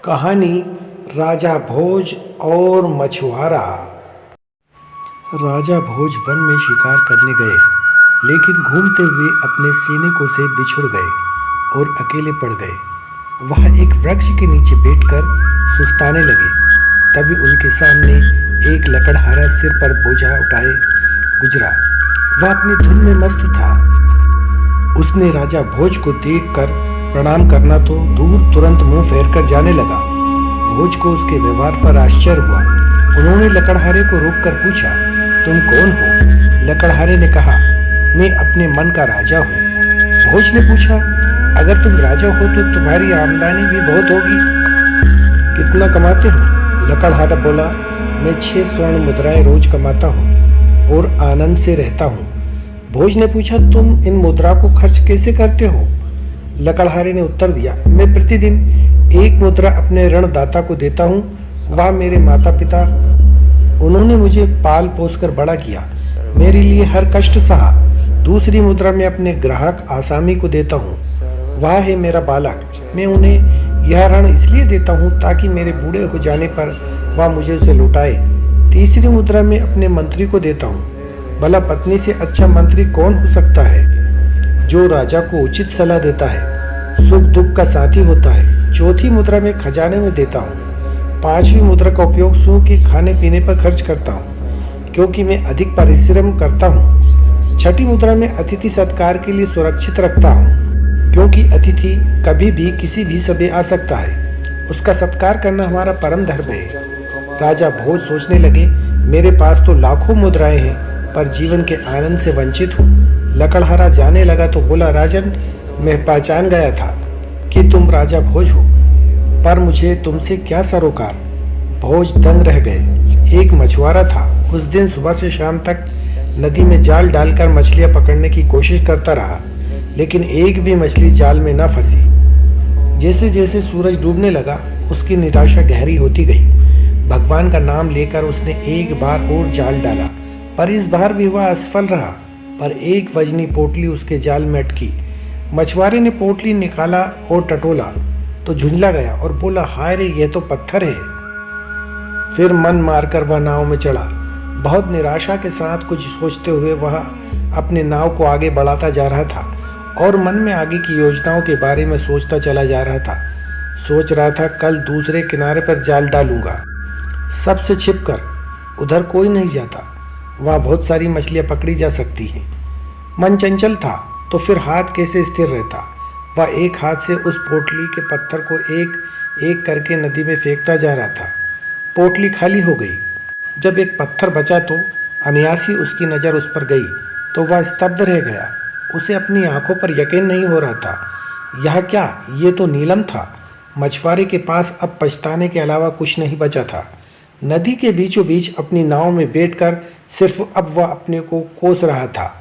कहानी राजा भोज और मछुआरा। राजा भोज वन में शिकार करने गए, लेकिन घूमते हुए अपने सैनिकों से बिछुड़ गए और अकेले पड़ गए। वह एक वृक्ष के नीचे बैठकर सुस्ताने लगे। तभी उनके सामने एक लकड़हारा सिर पर बोझा उठाए गुजरा। वह अपनी धुन में मस्त था। उसने राजा भोज को देखकर प्रणाम करना तो दूर, तुरंत मुंह फेरकर जाने लगा। भोज को उसके व्यवहार पर आश्चर्य हुआ। उन्होंने लकड़हारे को रोककर पूछा, तुम कौन हो? लकड़हारे ने कहा, मैं अपने मन का राजा हूँ। भोज ने पूछा, अगर तुम राजा हो तो तुम्हारी आमदनी भी बहुत होगी, कितना कमाते हो? लकड़हारा बोला, मैं 6 स्वर्ण मुद्राएं रोज कमाता हूँ और आनंद से रहता हूँ। भोज ने पूछा, तुम इन मुद्रा को खर्च कैसे करते हो? लकड़हारे ने उत्तर दिया, मैं प्रतिदिन 1 मुद्रा अपने ऋणदाता को देता हूँ। वह मेरे माता पिता, उन्होंने मुझे पाल पोस कर बड़ा किया, मेरे लिए हर कष्ट सहा। दूसरी मुद्रा में अपने ग्राहक आसामी को देता हूँ, वह है मेरा बालक। मैं उन्हें यह ऋण इसलिए देता हूँ ताकि मेरे बूढ़े हो जाने पर वह मुझे उसे लौटाए। तीसरी मुद्रा में अपने मंत्री को देता हूँ। भला पत्नी से अच्छा मंत्री कौन हो सकता है, जो राजा को उचित सलाह देता है, सुख दुख का साथी होता है। चौथी मुद्रा में खजाने में देता हूँ। 5वीं मुद्रा का उपयोग सुख के खाने पीने पर खर्च करता हूँ, क्योंकि मैं अधिक परिश्रम करता हूँ। 6ठी मुद्रा में अतिथि सत्कार के लिए सुरक्षित रखता हूँ, क्योंकि अतिथि कभी भी किसी भी समय आ सकता है। उसका सत्कार करना हमारा परम धर्म है। राजा भोज सोचने लगे, मेरे पास तो लाखों मुद्राएं हैं, पर जीवन के आनंद से वंचित हूँ। लकड़हारा जाने लगा तो बोला, राजन, मैं पहचान गया था कि तुम राजा भोज हो, पर मुझे तुमसे क्या सरोकार। भोज दंग रह गए। एक मछुआरा था। उस दिन सुबह से शाम तक नदी में जाल डालकर मछलियां पकड़ने की कोशिश करता रहा, लेकिन एक भी मछली जाल में न फंसी। जैसे जैसे सूरज डूबने लगा, उसकी निराशा गहरी होती गई। भगवान का नाम लेकर उसने एक बार और जाल डाला, पर इस बार भी वह असफल रहा। पर एक वजनी पोटली उसके जाल में अटकी। मछुआरे ने पोटली निकाला और टटोला तो झुंझला गया और बोला, हाय रे, यह तो पत्थर है। फिर मन मारकर वह नाव में चढ़ा। बहुत निराशा के साथ कुछ सोचते हुए वह अपने नाव को आगे बढ़ाता जा रहा था और मन में आगे की योजनाओं के बारे में सोचता चला जा रहा था। सोच रहा था, कल दूसरे किनारे पर जाल डालूंगा, सबसे छिपकर, उधर कोई नहीं जाता, वहाँ बहुत सारी मछलियाँ पकड़ी जा सकती हैं। मन चंचल था तो फिर हाथ कैसे स्थिर रहता। वह एक हाथ से उस पोटली के पत्थर को एक एक करके नदी में फेंकता जा रहा था। पोटली खाली हो गई। जब एक पत्थर बचा तो अनायासी उसकी नज़र उस पर गई तो वह स्तब्ध रह गया। उसे अपनी आंखों पर यकीन नहीं हो रहा था। यह क्या, ये तो नीलम था। मछुआरे के पास अब पछताने के अलावा कुछ नहीं बचा था। नदी के बीचों बीच अपनी नाव में बैठकर सिर्फ अब वह अपने को कोस रहा था।